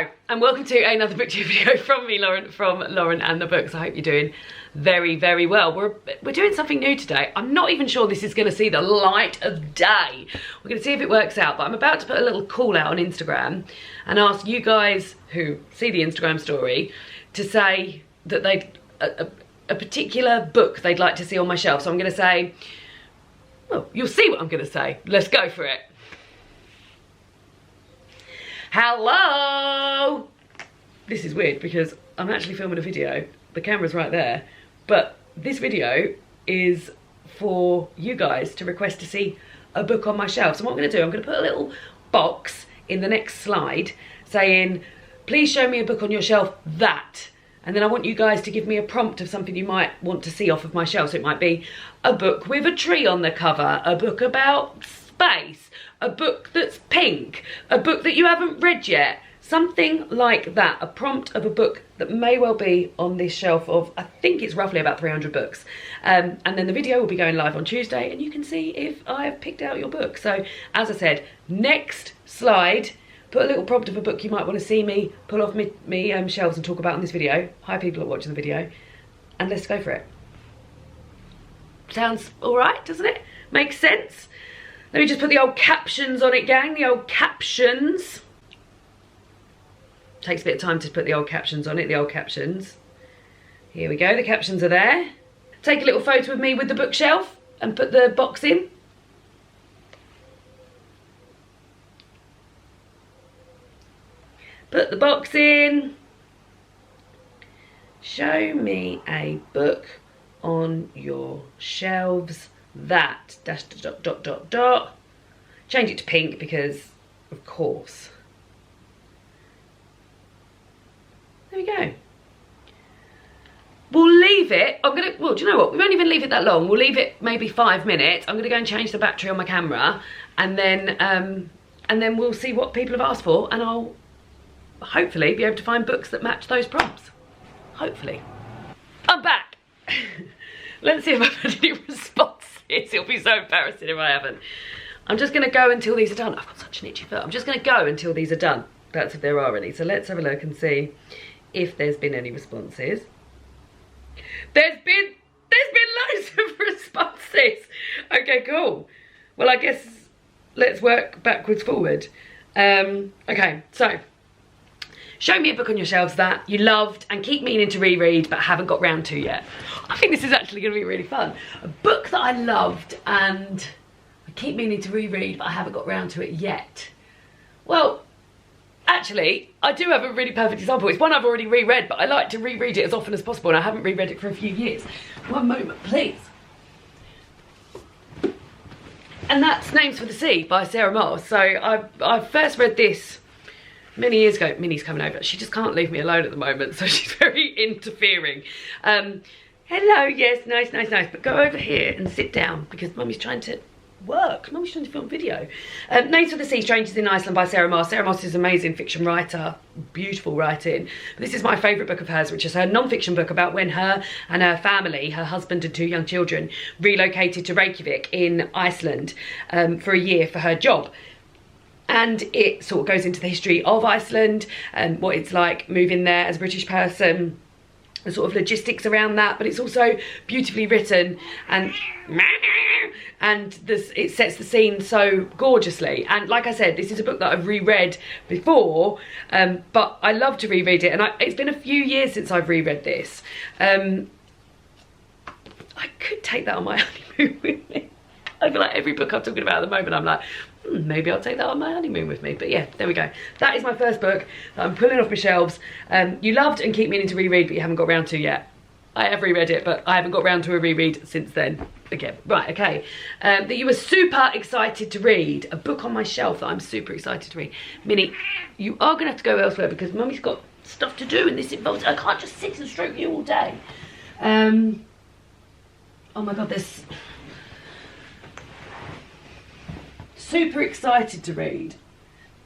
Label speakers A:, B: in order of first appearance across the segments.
A: Hello and welcome to another booktube video from me, Lauren, from Lauren and the Books. I hope you're doing very, very well. We're doing something new today. I'm not even sure this is going to see the light of day. We're going to see if it works out, but I'm about to put a little call out on Instagram and ask you guys who see the Instagram story to say that they'd a particular book they'd like to see on my shelf. So I'm going to say, well, you'll see what I'm going to say. Let's go for it. Hello! This is weird because I'm actually filming a video. The camera's right there. But this video is for you guys to request to see a book on my shelf. So what I'm going to do, I'm going to put a little box in the next slide saying, please show me a book on your shelf that. And then I want you guys to give me a prompt of something you might want to see off of my shelf. So it might be a book with a tree on the cover, a book about space, a book that's pink, a book that you haven't read yet, something like that. A prompt of a book that may well be on this shelf of, I think it's roughly about 300 books. And then the video will be going live on Tuesday and you can see if I have picked out your book. So as I said, next slide, put a little prompt of a book you might want to see me pull off me shelves and talk about in this video. Hi people that are watching the video. And let's go for it. Sounds all right, doesn't it? Makes sense? Let me just put the old captions on it, gang, the old captions. Takes a bit of time to put the old captions on it, the old captions. Here we go, the captions are there. Take a little photo of me with the bookshelf and put the box in. Put the box in. Show me a book on your shelves that dash dot dot dot dot. Change it to pink because of course. There we go. We'll leave it. Well, do you know what? We won't even leave it that long. We'll leave it maybe 5 minutes. I'm gonna go and change the battery on my camera and then we'll see what people have asked for and I'll hopefully be able to find books that match those prompts. Hopefully. I'm back. Let's see if I've had any responses. It'll be so embarrassing if I haven't. I'm just going to go until these are done. I've got such an itchy foot. I'm just going to go until these are done. That's if there are any. So let's have a look and see if there's been any responses. There's been loads of responses. Okay, cool. Well, I guess let's work backwards forward. Okay, so show me a book on your shelves that you loved and keep meaning to reread but haven't got round to yet. I think this is actually going to be really fun. A book that I loved and I keep meaning to reread but I haven't got round to it yet. Well, actually, I do have a really perfect example. It's one I've already reread, but I like to reread it as often as possible and I haven't reread it for a few years. One moment, please. And that's Names for the Sea by Sarah Moss. So I first read this many years ago. Minnie's coming over. She just can't leave me alone at the moment, so she's very interfering. Hello, yes, nice. But go over here and sit down because Mummy's trying to work. Mummy's trying to film video. Names for the Sea, Strangers in Iceland by Sarah Moss. Sarah Moss is an amazing fiction writer, beautiful writing. This is my favourite book of hers, which is her non-fiction book about when her and her family, her husband and 2 young children, relocated to Reykjavik in Iceland for a year for her job. And it sort of goes into the history of Iceland and what it's like moving there as a British person, the sort of logistics around that, but it's also beautifully written and it sets the scene so gorgeously. And like I said, this is a book that I've reread before, but I love to reread it. And it's been a few years since I've reread this. I could take that on my honeymoon with me. I feel like every book I'm talking about at the moment, I'm like, maybe I'll take that on my honeymoon with me. But yeah, there we go. That is my first book that I'm pulling off my shelves. You loved and keep meaning to reread, but you haven't got round to yet. I have reread it, but I haven't got round to a reread since then. Again, right, okay. That you were super excited to read. A book on my shelf that I'm super excited to read. Minnie, you are going to have to go elsewhere because Mummy's got stuff to do and this involves, I can't just sit and stroke you all day. Oh my God, this... Super excited to read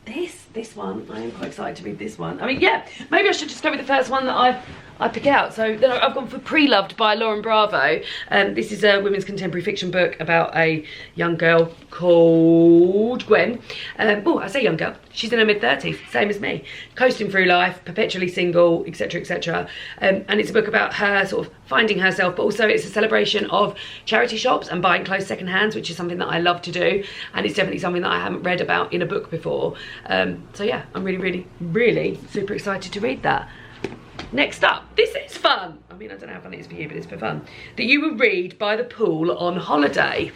A: this one. I am quite excited to read this one. I mean, yeah, maybe I should just go with the first one that I pick out. So then I've gone for Preloved by Lauren Bravo. This is a women's contemporary fiction book about a young girl called Gwen. Oh, I say young girl, She's in her mid-30s, same as me, coasting through life, perpetually single, etc, etc. And it's a book about her sort of finding herself, but also it's a celebration of charity shops and buying clothes secondhand, which is something that I love to do, and it's definitely something that I haven't read about in a book before. So yeah, I'm really super excited to read that. Next up, this is fun. I mean, I don't know how fun it is for you, but it's for fun. That you would read by the pool on holiday.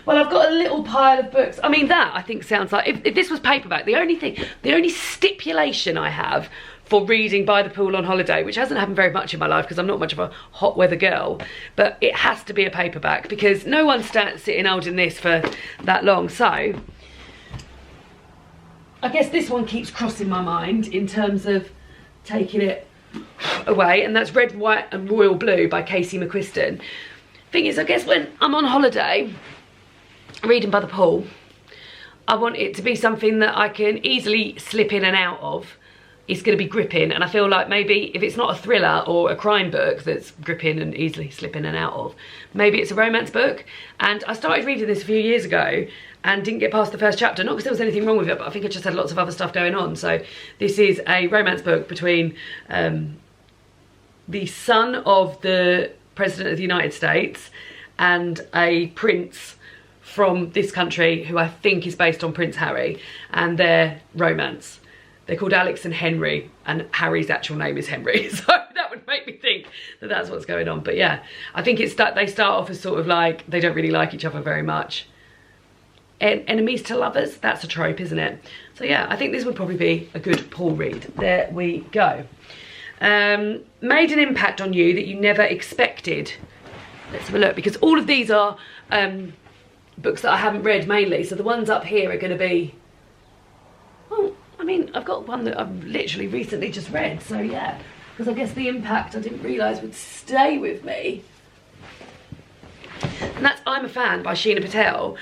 A: Well, I've got a little pile of books. I mean, that I think sounds like, if this was paperback, the only stipulation I have for reading by the pool on holiday, which hasn't happened very much in my life because I'm not much of a hot weather girl, but it has to be a paperback because no one's sitting holding this for that long. So I guess this one keeps crossing my mind in terms of taking it away, and that's Red, White and Royal Blue by Casey McQuiston. Thing is, I guess when I'm on holiday reading by the pool, I want it to be something that I can easily slip in and out of. It's going to be gripping, and I feel like maybe if it's not a thriller or a crime book that's gripping and easily slip in and out of, maybe it's a romance book. And I started reading this a few years ago and didn't get past the first chapter, not because there was anything wrong with it, but I think I just had lots of other stuff going on. So this is a romance book between the son of the President of the United States and a prince from this country who I think is based on Prince Harry, and their romance. They're called Alex and Henry, and Harry's actual name is Henry, so that would make me think that that's what's going on. But yeah, I think they start off as sort of like, they don't really like each other very much. Enemies to lovers, that's a trope, isn't it? So yeah, I think this would probably be a good pool read. There we go. Made an impact on you that you never expected. Let's have a look, because all of these are books that I haven't read mainly, so the ones up here are going to be, well, I mean, I've got one that I've literally recently just read, so yeah, because I guess the impact I didn't realise would stay with me. And that's I'm a Fan by Sheena Patel.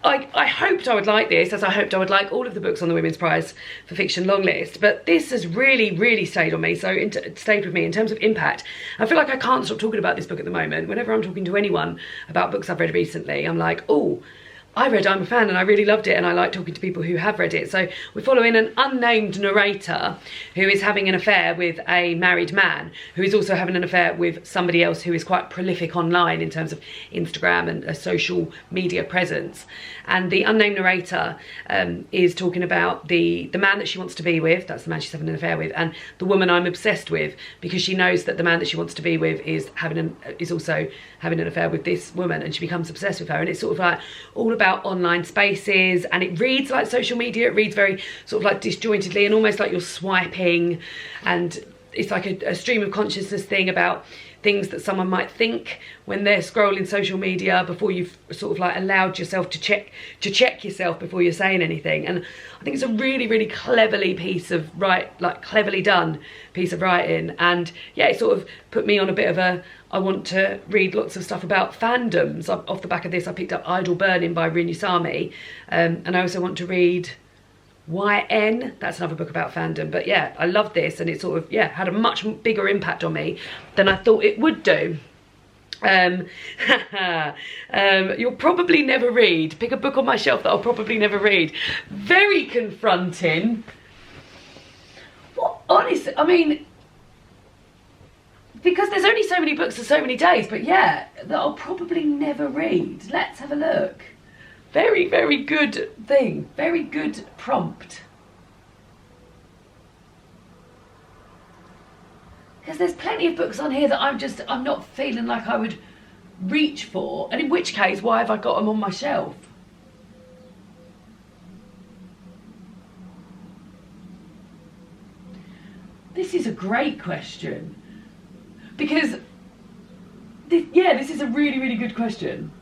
A: I hoped I would like this, as I hoped I would like all of the books on the Women's Prize for Fiction long list, but this has really stayed on me, so stayed with me in terms of impact. I feel like I can't stop talking about this book at the moment. Whenever I'm talking to anyone about books I've read recently, I'm like, oh, I read I'm a Fan and I really loved it, and I like talking to people who have read it. So we're following an unnamed narrator who is having an affair with a married man who is also having an affair with somebody else who is quite prolific online in terms of Instagram and a social media presence. And the unnamed narrator is talking about the man that she wants to be with, that's the man she's having an affair with, and the woman I'm obsessed with, because she knows that the man that she wants to be with is also having an affair with this woman, and she becomes obsessed with her. And it's sort of like all about online spaces, and it reads like social media. It reads very sort of like disjointedly and almost like you're swiping, and it's like a stream of consciousness thing about things that someone might think when they're scrolling social media before you've sort of like allowed yourself to check yourself before you're saying anything. And I think it's a really cleverly cleverly done piece of writing. And yeah, it sort of put me on a bit of a, I want to read lots of stuff about fandoms. Off the back of this, I picked up Idle Burning by Rinusami, and I also want to read YN, that's another book about fandom. But yeah, I love this, and it sort of, yeah, had a much bigger impact on me than I thought it would do. You'll probably never read. Pick a book on my shelf that I'll probably never read. Very confronting. Well, honestly, I mean, because there's only so many books for so many days, but yeah, that I'll probably never read. Let's have a look. Very good thing. Very good prompt. Because there's plenty of books on here that I'm not feeling like I would reach for. And in which case, why have I got them on my shelf? This is a great question. Because, this is a really good question.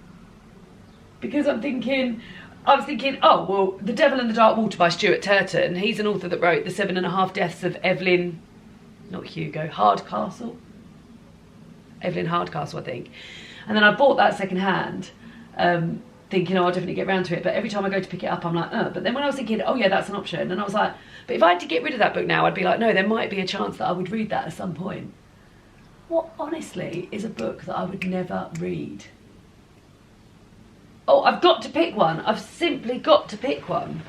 A: Because I was thinking, oh, well, The Devil in the Dark Water by Stuart Turton. He's an author that wrote The 7.5 Deaths of Evelyn, not Hugo, Hardcastle. Evelyn Hardcastle, I think. And then I bought that secondhand, thinking, oh, I'll definitely get round to it. But every time I go to pick it up, I'm like, But then when I was thinking, oh yeah, that's an option. And I was like, but if I had to get rid of that book now, I'd be like, no, there might be a chance that I would read that at some point. What, honestly, is a book that I would never read? Oh, I've got to pick one. I've simply got to pick one.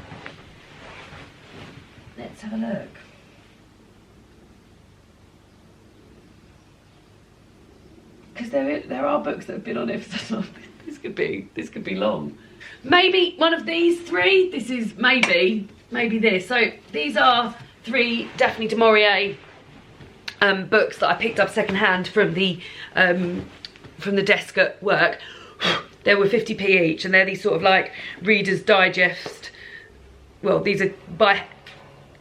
A: Let's have a look. Because there are books that have been on it for so long. This could be long. Maybe one of these three. This is maybe this. So these are 3 Daphne du Maurier books that I picked up secondhand from the desk at work. They were 50p each, and they're these sort of like Reader's Digest. Well, these are by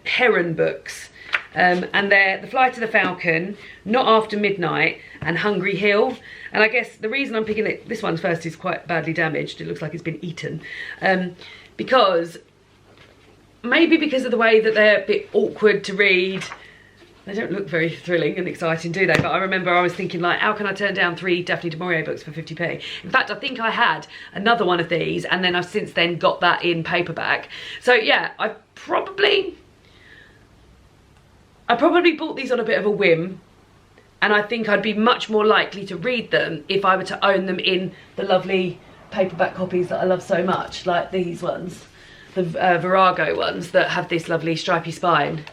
A: Heron books, and they're The Flight of the Falcon, Not After Midnight, and Hungry Hill. And I guess the reason I'm picking this one first is quite badly damaged. It looks like it's been eaten, because of the way that they're a bit awkward to read. They don't look very thrilling and exciting, do they? But I remember I was thinking, like, how can I turn down 3 Daphne du Maurier books for 50p? In fact, I think I had another one of these, and then I've since then got that in paperback. So yeah, I probably bought these on a bit of a whim, and I think I'd be much more likely to read them if I were to own them in the lovely paperback copies that I love so much, like these ones, the Virago ones that have this lovely stripy spine.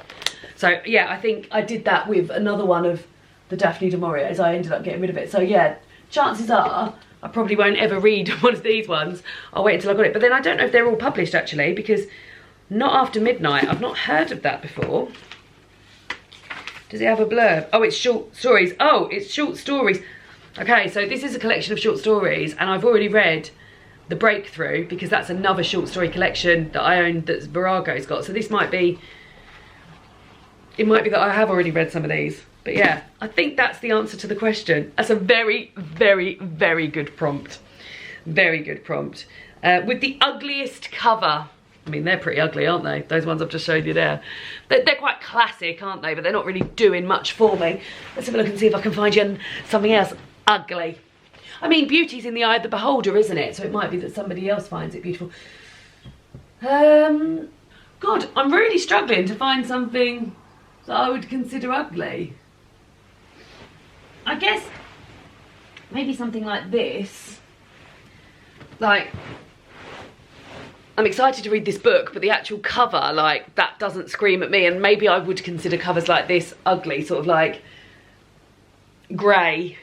A: So yeah, I think I did that with another one of the Daphne du Mauriers. I ended up getting rid of it. So yeah, chances are I probably won't ever read one of these ones. I'll wait until I got it. But then I don't know if they're all published actually, because Not After Midnight, I've not heard of that before. Does it have a blurb? Oh, it's short stories. Oh, it's short stories. Okay, so this is a collection of short stories, and I've already read The Breakthrough, because that's another short story collection that I own that Virago's got. So this might be, it might be that I have already read some of these. But yeah, I think that's the answer to the question. That's a very, very, very good prompt. Very good prompt. With the ugliest cover. I mean, they're pretty ugly, aren't they? Those ones I've just showed you there. They're quite classic, aren't they? But they're not really doing much for me. Let's have a look and see if I can find you something else ugly. I mean, beauty's in the eye of the beholder, isn't it? So it might be that somebody else finds it beautiful. God, I'm really struggling to find something that I would consider ugly. I guess maybe something like this. Like, I'm excited to read this book, but the actual cover, like, that doesn't scream at me. And maybe I would consider covers like this ugly, sort of like grey,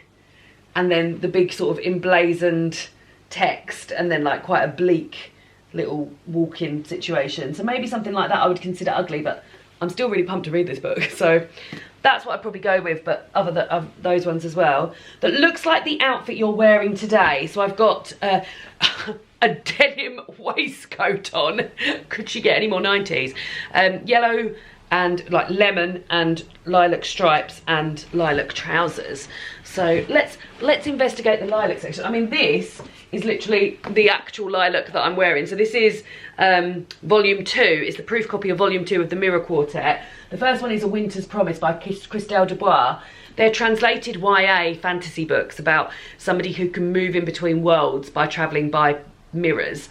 A: and then the big sort of emblazoned text, and then like quite a bleak little walk-in situation. So maybe something like that I would consider ugly, but I'm still really pumped to read this book. So that's what I'd probably go with, but other than those ones as well. That looks like the outfit you're wearing today. So I've got a denim waistcoat on. Could she get any more 90s? Yellow and like lemon and lilac stripes and lilac trousers. So let's investigate the lilac section. I mean, this is literally the actual lilac that I'm wearing. So this is volume 2. It's the proof copy of volume 2 of the Mirror Quartet. The first one is A Winter's Promise by Christelle Dubois. They're translated YA fantasy books about somebody who can move in between worlds by travelling by mirrors.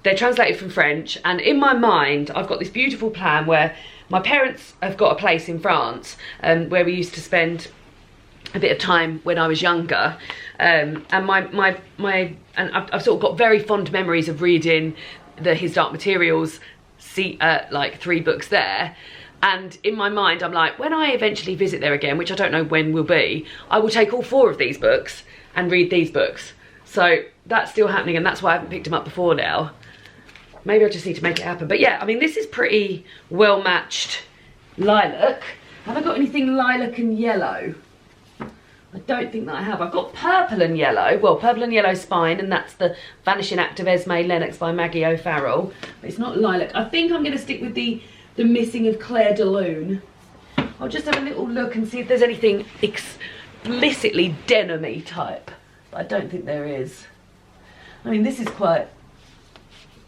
A: They're translated from French, and in my mind I've got this beautiful plan where my parents have got a place in France where we used to spend a bit of time when I was younger, and I've sort of got very fond memories of reading the His Dark Materials like 3 books there. And in my mind I'm like, when I eventually visit there again, which I don't know when will be, I will take all 4 of these books and read these books. So that's still happening, and that's why I haven't picked them up before now. Maybe I just need to make it happen. But yeah, I mean, this is pretty well matched lilac. Have I got anything lilac and yellow? I don't think that I have. I've got purple and yellow. Well, purple and yellow spine, and that's the Vanishing Act of Esme Lennox by Maggie O'Farrell. But it's not lilac. I think I'm going to stick with the Missing of Clairdelune. I'll just have a little look and see if there's anything explicitly denim-y type. But I don't think there is. I mean, this is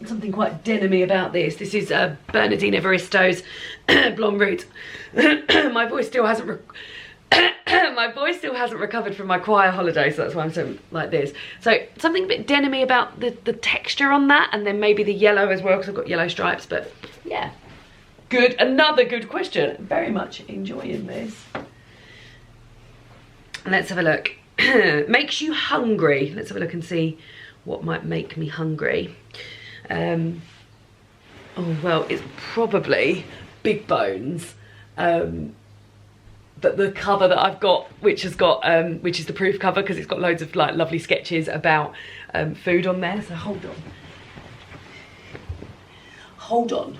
A: something quite denim-y about this. This is Bernardine Evaristo's Blonde Root. My voice still hasn't recovered from my choir holiday, so that's why I'm so like this. So something a bit denim-y about the texture on that, and then maybe the yellow as well, because I've got yellow stripes. But yeah, good. Another good question. Very much enjoying this. Let's have a look. Makes you hungry. Let's have a look and see what might make me hungry. Oh well, it's probably Big Bones. But the cover that I've got, which has got, which is the proof cover, because it's got loads of like lovely sketches about food on there. So hold on. Hold on.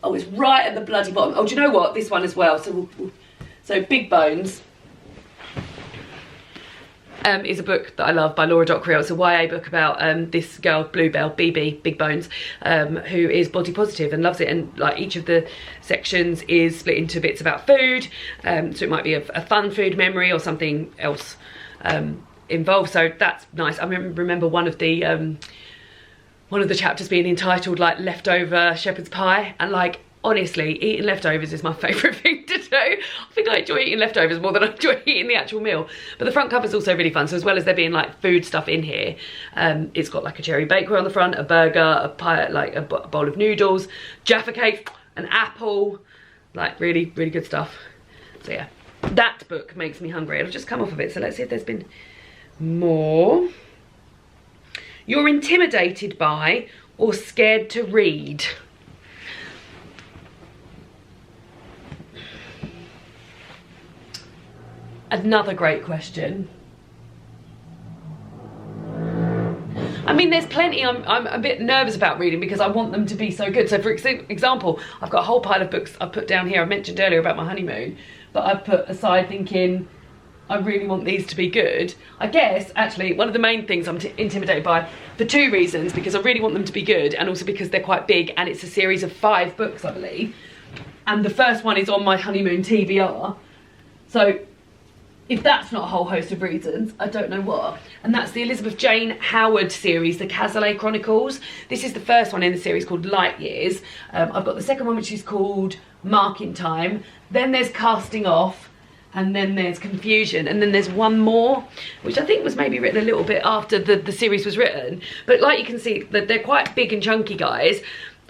A: Oh, it's right at the bloody bottom. Oh, do you know what? This one as well. So, so Big Bones is a book that I love by Laura Dockrell. It's a YA book about this girl, Bluebell, BB, Big Bones, who is body positive and loves it. And like each of the sections is split into bits about food. So it might be a fun food memory or something else involved. So that's nice. I remember one of the chapters being entitled like leftover shepherd's pie, and like honestly eating leftovers is my favourite thing to do. I think I enjoy eating leftovers more than I enjoy eating the actual meal. But the front cover is also really fun, so as well as there being like food stuff in here, it's got like a cherry bakery on the front, a burger, a pie, like a bowl of noodles, Jaffa cake, an apple, like really good stuff. So yeah, that book makes me hungry. I've just come off of it, so let's see if there's been more. You're intimidated by or scared to read? Another great question. I mean, there's plenty I'm a bit nervous about reading because I want them to be so good. So for example, I've got a whole pile of books I've put down here. I mentioned earlier about my honeymoon, but I've put aside thinking, I really want these to be good. I guess, actually, one of the main things I'm intimidated by, for two reasons, because I really want them to be good, and also because they're quite big, and it's a series of 5 books, I believe. And the first one is on my honeymoon TBR. So, if that's not a whole host of reasons, I don't know what. And that's the Elizabeth Jane Howard series, the Cazalet Chronicles. This is the first one in the series called Lightyears. I've got the second one, which is called Marking Time. Then there's Casting Off. And then there's Confusion, and then there's one more, which I think was maybe written a little bit after the series was written. But like you can see, that they're quite big and chunky, guys.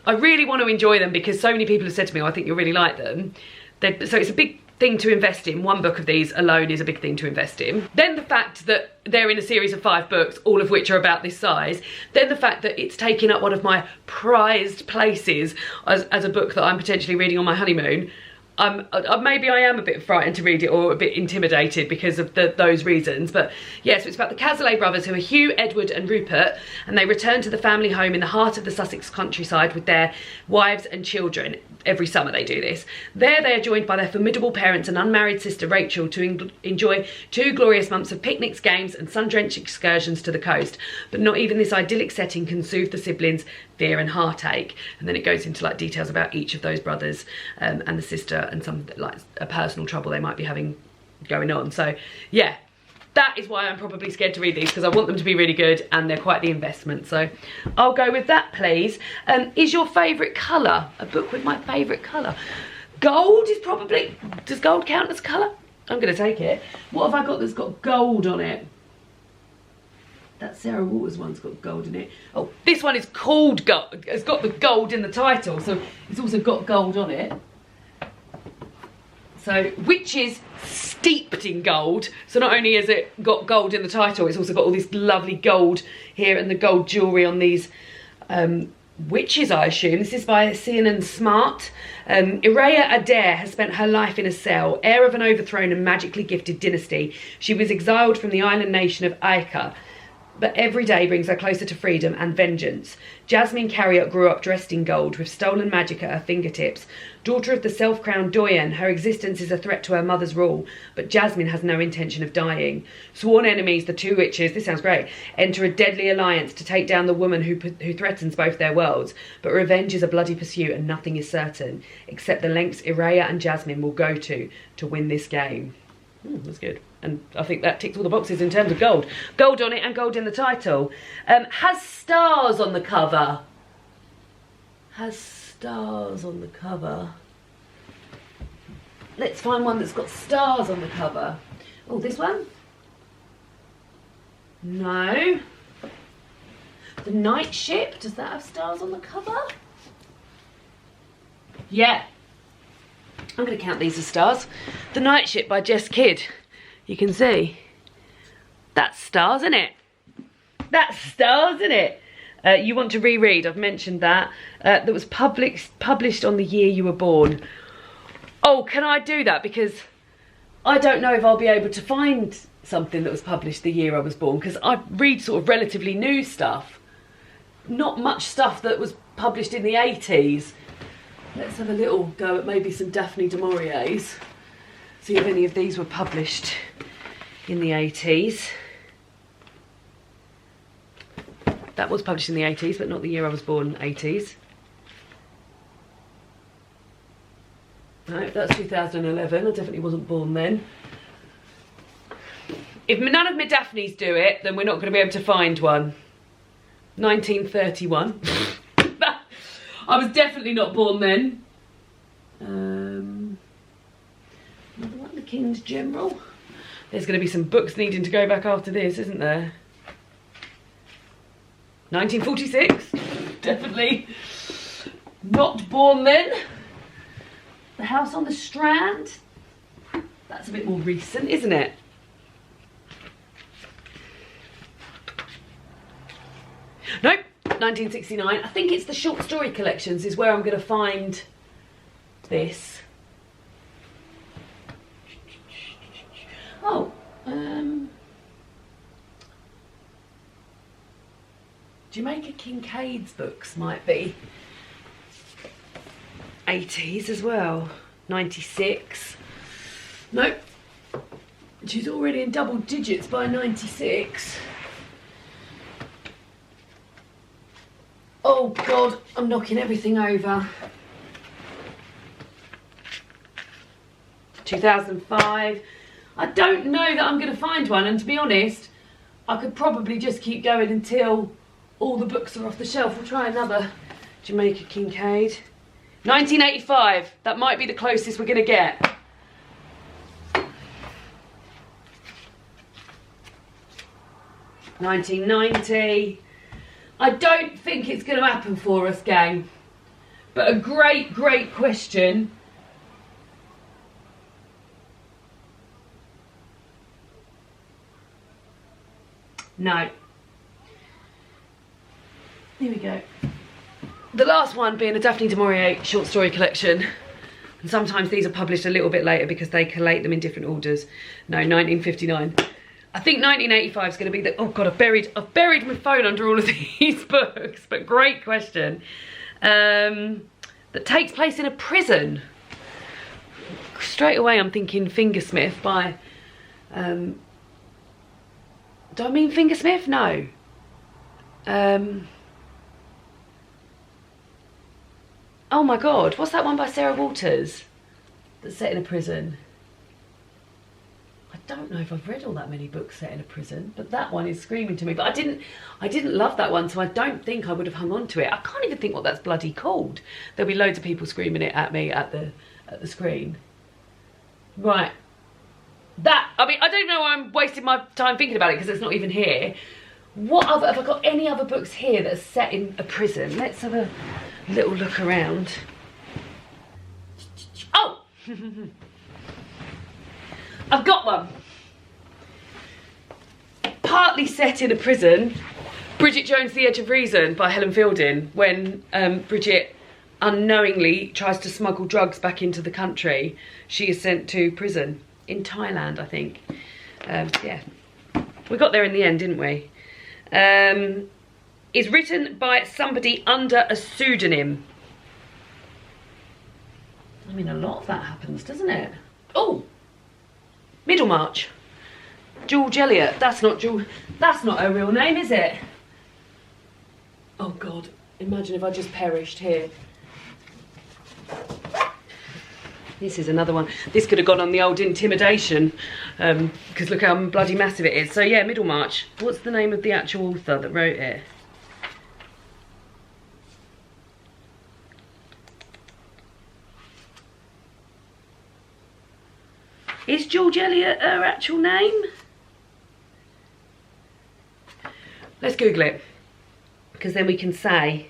A: I really want to enjoy them because so many people have said to me, oh, I think you'll really like them. So it's a big thing to invest in. One book of these alone is a big thing to invest in. Then the fact that they're in a series of 5 books, all of which are about this size. Then the fact that it's taking up one of my prized places as a book that I'm potentially reading on my honeymoon. Maybe I am a bit frightened to read it, or a bit intimidated because of those reasons. But yeah, so it's about the Cazalet brothers, who are Hugh, Edward and Rupert, and they return to the family home in the heart of the Sussex countryside with their wives and children. Every summer they do this. There they are joined by their formidable parents and unmarried sister Rachel to enjoy 2 glorious months of picnics, games and sun-drenched excursions to the coast. But not even this idyllic setting can soothe the siblings' fear and heartache. And then it goes into like details about each of those brothers and the sister, and some like a personal trouble they might be having going on. So yeah, that is why I'm probably scared to read these, because I want them to be really good and they're quite the investment. So I'll go with that, please. Is your favourite colour? A book with my favourite colour. Gold is probably, does gold count as colour? I'm going to take it. What have I got that's got gold on it? That Sarah Waters one's got gold in it. Oh, this one is called gold. It's got the gold in the title, so it's also got gold on it. So, which is steeped in gold. So not only has it got gold in the title, it's also got all this lovely gold here and the gold jewellery on these witches, I assume. This is by Sian Smart. Irea Adair has spent her life in a cell, heir of an overthrown and magically gifted dynasty. She was exiled from the island nation of Aika, but every day brings her closer to freedom and vengeance. Jasmine Carriot grew up dressed in gold, with stolen magic at her fingertips. Daughter of the self-crowned Doyen, her existence is a threat to her mother's rule, but Jasmine has no intention of dying. Sworn enemies, the 2 witches, this sounds great, enter a deadly alliance to take down the woman who threatens both their worlds. But revenge is a bloody pursuit and nothing is certain, except the lengths Irea and Jasmine will go to win this game. That's good. And I think that ticks all the boxes in terms of gold. Gold on it and gold in the title. Has stars on the cover. Has stars on the cover. Let's find one that's got stars on the cover. Oh, this one? No. The Night Ship, does that have stars on the cover? Yeah. I'm going to count these as stars. The Night Ship by Jess Kidd. You can see. That's stars, isn't it? That's stars, isn't it? You Want to Reread, I've mentioned that. That was published on the year you were born. Oh, can I do that? Because I don't know if I'll be able to find something that was published the year I was born, because I read sort of relatively new stuff. Not much stuff that was published in the 80s. Let's have a little go at maybe some Daphne du Maurier's. See if any of these were published in the 80s. That was published in the 80s, but not the year I was born, 80s. No, that's 2011. I definitely wasn't born then. If none of my Daphnes do it, then we're not going to be able to find one. 1931. I was definitely not born then. Another one, The King's General. There's going to be some books needing to go back after this, isn't there? 1946. Definitely not born then. The House on the Strand. That's a bit more recent, isn't it? Nope, 1969. I think it's the short story collections is where I'm going to find this. Oh, Jamaica Kincaid's books might be 80s as well. 96. Nope. She's already in double digits by 96. Oh God, I'm knocking everything over. 2005. I don't know that I'm going to find one, and to be honest, I could probably just keep going until all the books are off the shelf. We'll try another Jamaica Kincaid. 1985. That might be the closest we're going to get. $1990. I don't think it's going to happen for us, gang. But a great, great question. No. Here we go. The last one being a Daphne du Maurier short story collection. And sometimes these are published a little bit later because they collate them in different orders. No, 1959. I think 1985 is going to be the... Oh God, I've buried my phone under all of these books. But great question. That takes place in a prison. Straight away I'm thinking Fingersmith by... do I mean Fingersmith? No. Oh my God, what's that one by Sarah Waters that's set in a prison? I don't know if I've read all that many books set in a prison, but that one is screaming to me. But I didn't love that one, so I don't think I would have hung on to it. I can't even think what that's bloody called. There'll be loads of people screaming it at me at the screen. Right. I mean, I don't know why I'm wasting my time thinking about it because it's not even here. What other, have I got any other books here that are set in a prison? Let's have a little look around. Oh! I've got one. Partly set in a prison, Bridget Jones' The Edge of Reason by Helen Fielding, when Bridget unknowingly tries to smuggle drugs back into the country. She is sent to prison in Thailand, I think. Yeah, we got there in the end, didn't we? Is written by somebody under a pseudonym. I mean, a lot of that happens, doesn't it? Oh, Middlemarch. George Eliot. That's not her real name, is it? Oh God, imagine if I just perished here. This is another one. This could have gone on the old intimidation, because look how bloody massive it is. So yeah, Middlemarch. What's the name of the actual author that wrote it? Is George Eliot her actual name? Let's Google it, because then we can say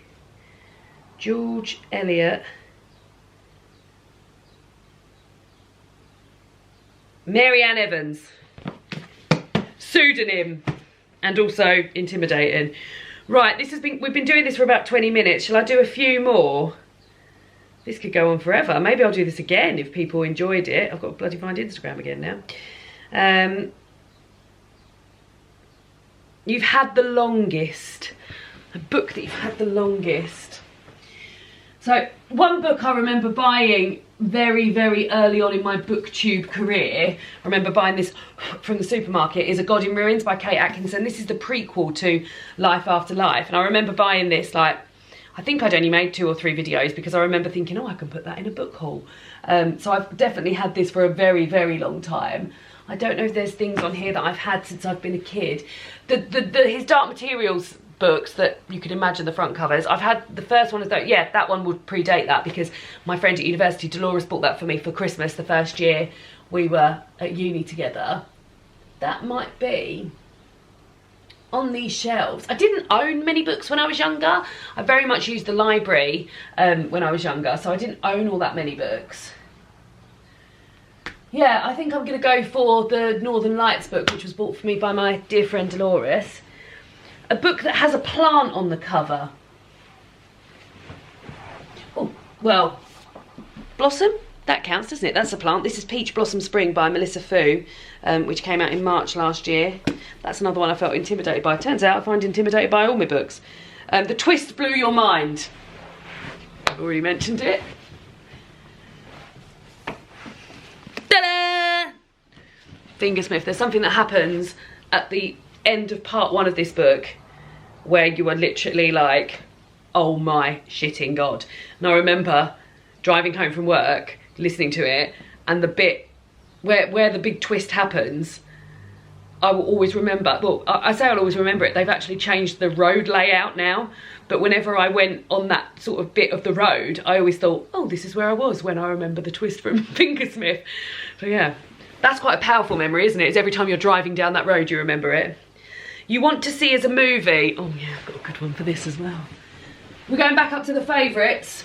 A: George Eliot. Mary Ann Evans. Pseudonym. And also intimidating. Right, we've been doing this for about 20 minutes. Shall I do a few more? This could go on forever. Maybe I'll do this again if people enjoyed it. I've got to bloody find Instagram again now. You've had the longest. A book that you've had the longest. So, one book I remember buying very, very early on in my booktube career, I remember buying this from the supermarket, is A God in Ruins by Kate Atkinson. This is the prequel to Life After Life. And I remember buying this, like, I think I'd only made 2 or 3 videos because I remember thinking, oh, I can put that in a book haul. So I've definitely had this for a very, very long time. I don't know if there's things on here that I've had since I've been a kid. His Dark Materials books that you could imagine the front covers. I've had the first one, yeah, that one would predate that because my friend at university, Dolores, bought that for me for Christmas the first year we were at uni together. That might be on these shelves. I didn't own many books when I was younger. I very much used the library when I was younger, so I didn't own all that many books. Yeah, I think I'm going to go for the Northern Lights book, which was bought for me by my dear friend Dolores. A book that has a plant on the cover. Oh, well, Blossom? That counts, doesn't it? That's a plant. This is Peach Blossom Spring by Melissa Fu, which came out in March last year. That's another one I felt intimidated by. Turns out I find intimidated by all my books. The Twist Blew Your Mind. I've already mentioned it. Ta-da! Fingersmith. There's something that happens at the end of part 1 of this book where you are literally like, oh my shitting god. And I remember driving home from work, listening to it, and the bit where the big twist happens, I will always remember. Well, I say I'll always remember it. They've actually changed the road layout now, but whenever I went on that sort of bit of the road, I always thought, oh, this is where I was when I remember the twist from Fingersmith. So yeah, that's quite a powerful memory, isn't it? It's every time you're driving down that road you remember it. You want to see as a movie. Oh yeah, I've got a good one for this as well. We're going back up to the favourites.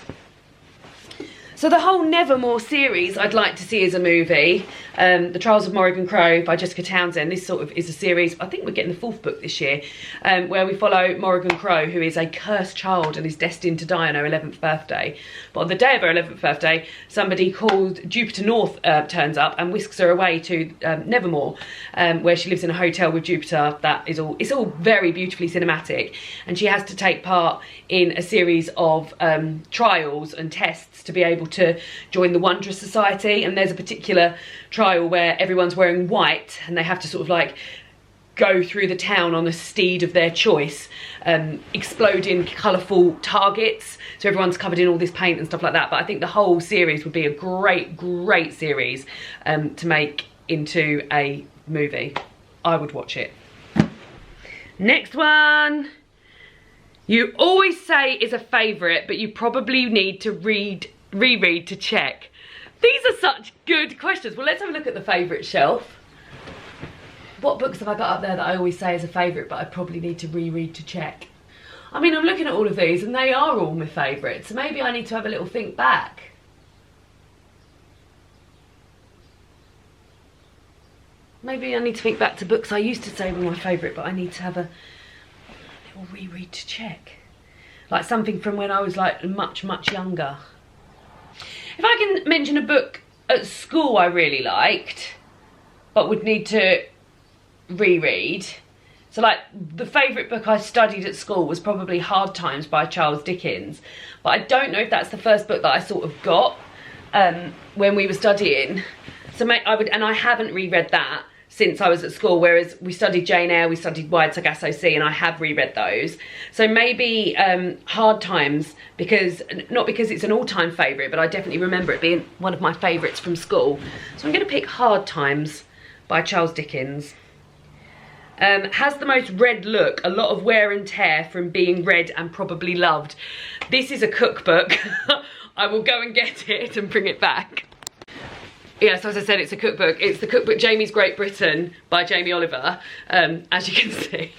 A: So the whole Nevermoor series I'd like to see as a movie. The Trials of Morrigan Crow by Jessica Townsend. This sort of is a series, I think we're getting the 4th book this year, where we follow Morrigan Crow, who is a cursed child and is destined to die on her 11th birthday. But on the day of her 11th birthday, somebody called Jupiter North turns up and whisks her away to Nevermoor, where she lives in a hotel with Jupiter. It's all very beautifully cinematic, and she has to take part in a series of trials and tests to be able to join the Wondrous Society. And there's a particular trial where everyone's wearing white and they have to sort of like go through the town on a steed of their choice, exploding colourful targets, so everyone's covered in all this paint and stuff like that. But I think the whole series would be a great series to make into a movie. I would watch it. Next one. You always say is a favourite, but you probably need to reread to check. These are such good questions. Well, let's have a look at the favourite shelf. What books have I got up there that I always say is a favourite, but I probably need to reread to check? I mean, I'm looking at all of these and they are all my favourites, so maybe I need to have a little think back. Maybe I need to think back to books I used to say were my favourite, but I need to have a little reread to check. Like something from when I was like much younger. If I can mention a book at school I really liked, but would need to reread. So like the favourite book I studied at school was probably Hard Times by Charles Dickens. But I don't know if that's the first book that I sort of got when we were studying. So I haven't reread that since I was at school, whereas we studied Jane Eyre, we studied Wide Sargasso Sea, and I have reread those. So maybe Hard Times, not because it's an all-time favourite, but I definitely remember it being one of my favourites from school. So I'm going to pick Hard Times by Charles Dickens. Has the most read look, a lot of wear and tear from being read and probably loved. This is a cookbook. I will go and get it and bring it back. Yeah, so as I said, it's a cookbook. It's the cookbook Jamie's Great Britain by Jamie Oliver. As you can see,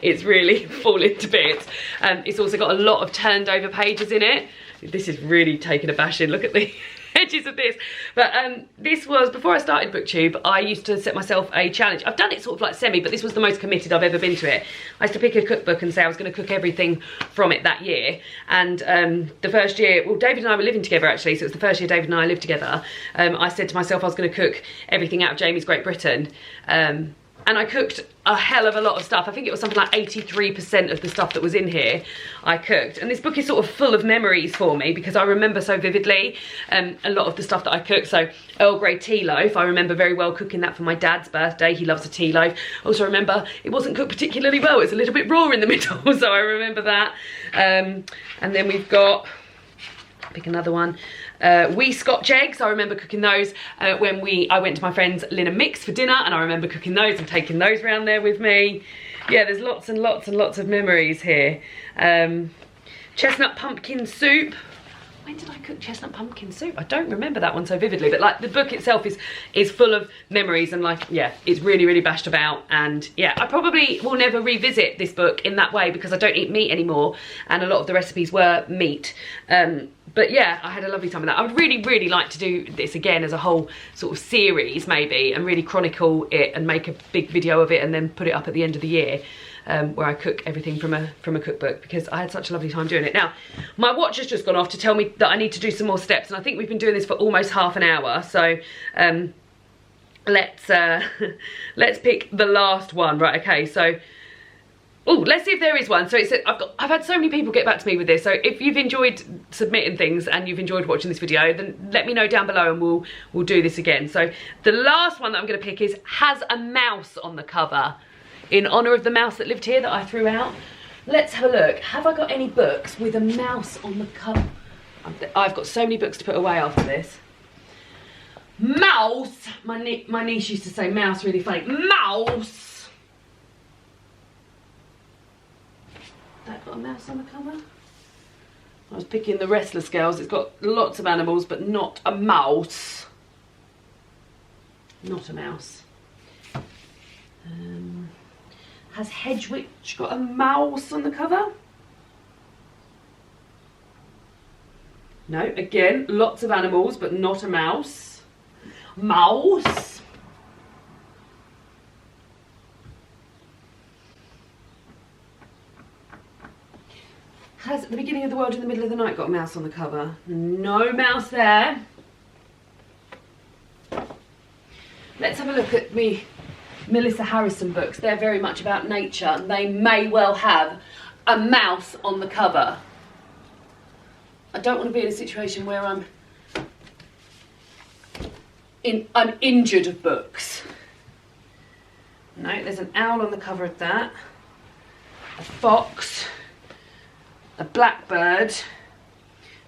A: it's really fallen to bits. It's also got a lot of turned over pages in it. This is really taking a bashing. Look at the edge images of this. But this was, before I started BookTube, I used to set myself a challenge. I've done it sort of like semi, but this was the most committed I've ever been to it. I used to pick a cookbook and say I was going to cook everything from it that year. And the first year, well, David and I were living together actually, so it was the first year David and I lived together. I said to myself I was going to cook everything out of Jamie's Great Britain. And I cooked a hell of a lot of stuff. I think it was something like 83% of the stuff that was in here I cooked. And this book is sort of full of memories for me because I remember so vividly a lot of the stuff that I cooked. So Earl Grey tea loaf, I remember very well cooking that for my dad's birthday. He loves a tea loaf. I also remember it wasn't cooked particularly well. It's a little bit raw in the middle, so I remember that. And then we've got, pick another one. Wee Scotch eggs, I remember cooking those when I went to my friend's Lynn and Mix for dinner, and I remember cooking those and taking those round there with me. Yeah, there's lots and lots and lots of memories here. Chestnut pumpkin soup. When did I cook chestnut pumpkin soup? I don't remember that one so vividly, but like the book itself is full of memories, and like, yeah, it's really, really bashed about. And yeah, I probably will never revisit this book in that way because I don't eat meat anymore, and a lot of the recipes were meat. But yeah, I had a lovely time with that. I would really, really like to do this again as a whole sort of series maybe, and really chronicle it and make a big video of it and then put it up at the end of the year. Where I cook everything from a cookbook, because I had such a lovely time doing it. Now, my watch has just gone off to tell me that I need to do some more steps, and I think we've been doing this for almost half an hour. So let's pick the last one. Right, okay, so let's see if there is one. So it's I've had so many people get back to me with this. So if you've enjoyed submitting things and you've enjoyed watching this video, then let me know down below and we'll do this again. So the last one that I'm going to pick is has a mouse on the cover, in honour of the mouse that lived here that I threw out. Let's have a look. Have I got any books with a mouse on the cover? I've got so many books to put away after this. Mouse! My niece used to say mouse really funny. Mouse! That got a mouse on the cover? I was picking the Restless Girls. It's got lots of animals, but not a mouse. Not a mouse. Has Hedgewitch got a mouse on the cover? No, again, lots of animals, but not a mouse. Mouse. Has The Beginning of the World in the Middle of the Night got a mouse on the cover? No mouse there. Let's have a look at me. Melissa Harrison books. They're very much about nature, and they may well have a mouse on the cover. I don't want to be in a situation where I'm injured of books. No, there's an owl on the cover of that, a fox, a blackbird,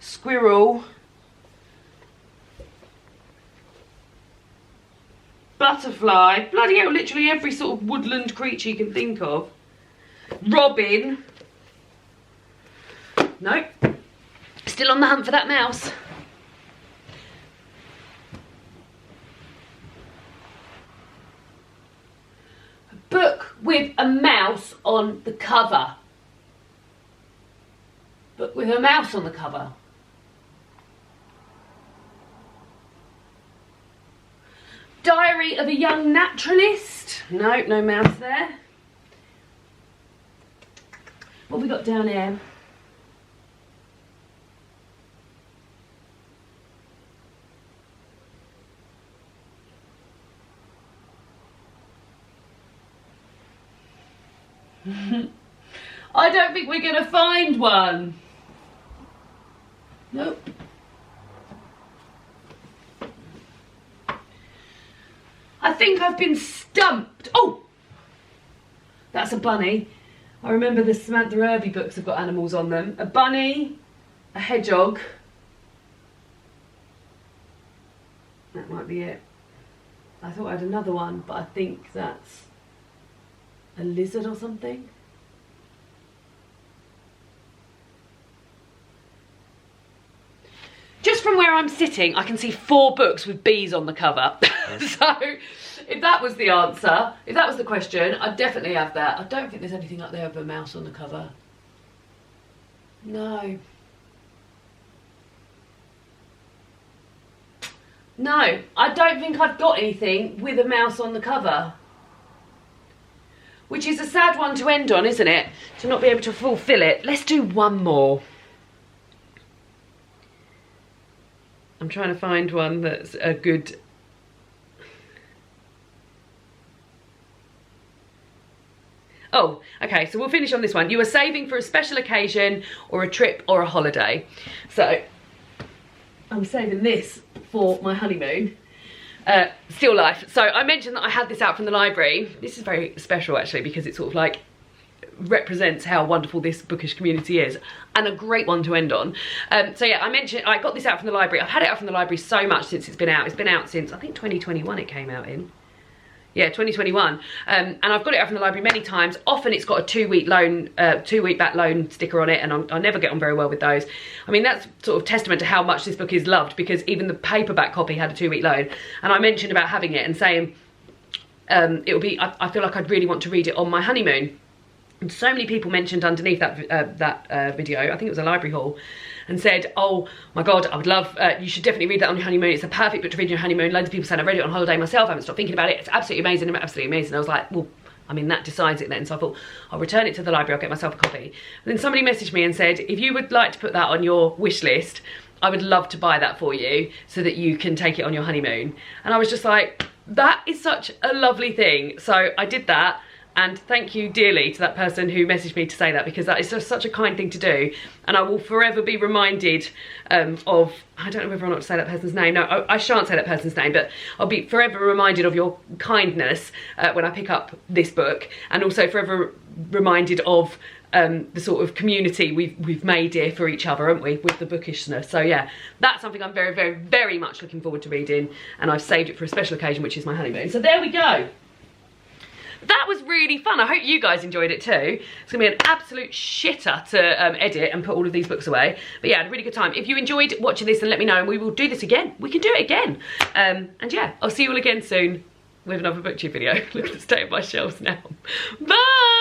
A: squirrel, butterfly, bloody hell, literally every sort of woodland creature you can think of. Robin. Nope. Still on the hunt for that mouse. A book with a mouse on the cover. Book with a mouse on the cover. Diary of a Young Naturalist. No, no mouse there. What have we got down here? I don't think we're going to find one. Nope. I think I've been stumped. Oh, that's a bunny. I remember the Samantha Irby books have got animals on them. A bunny, a hedgehog. That might be it. I thought I had another one, but I think that's a lizard or something. Just from where I'm sitting, I can see 4 books with bees on the cover. So, if that was the answer, if that was the question, I'd definitely have that. I don't think there's anything up there with a mouse on the cover. No. No, I don't think I've got anything with a mouse on the cover. Which is a sad one to end on, isn't it? To not be able to fulfill it. Let's do one more. I'm trying to find one that's a good... Oh, okay, so we'll finish on this one. You are saving for a special occasion or a trip or a holiday. So, I'm saving this for my honeymoon. Still life. So I mentioned that I had this out from the library. This is very special actually because it sort of like represents how wonderful this bookish community is and a great one to end on. So yeah, I mentioned I got this out from the library. I've had it out from the library so much since it's been out. It's been out since I think 2021 it came out in. Yeah, 2021. And I've got it out from the library many times. Often it's got a 2-week loan, 2-week back loan sticker on it, and I never get on very well with those. I mean, that's sort of testament to how much this book is loved, because even the paperback copy had a 2-week loan. And I mentioned about having it and saying it would be, I feel like I'd really want to read it on my honeymoon. And so many people mentioned underneath that video, I think it was a library haul, and said, oh my God, I would love, you should definitely read that on your honeymoon. It's a perfect book to read on your honeymoon. Loads of people said, I read it on holiday myself. I haven't stopped thinking about it. It's absolutely amazing, absolutely amazing. I was like, well, I mean, that decides it then. So I thought, I'll return it to the library. I'll get myself a copy. And then somebody messaged me and said, if you would like to put that on your wish list, I would love to buy that for you so that you can take it on your honeymoon. And I was just like, that is such a lovely thing. So I did that. And thank you dearly to that person who messaged me to say that, because that is just such a kind thing to do. And I will forever be reminded of, I don't know whether or not to say that person's name. No, I shan't say that person's name, but I'll be forever reminded of your kindness when I pick up this book. And also forever reminded of the sort of community we've made here for each other, haven't we, with the bookishness. So yeah, that's something I'm very, very, very much looking forward to reading. And I've saved it for a special occasion, which is my honeymoon. So there we go. That was really fun. I hope you guys enjoyed it too. It's gonna be an absolute shitter to edit and put all of these books away. But yeah, I had a really good time. If you enjoyed watching this, then let me know and we will do this again. We can do it again. And yeah, I'll see you all again soon with another BookTube video. Look at the state of my shelves now. Bye!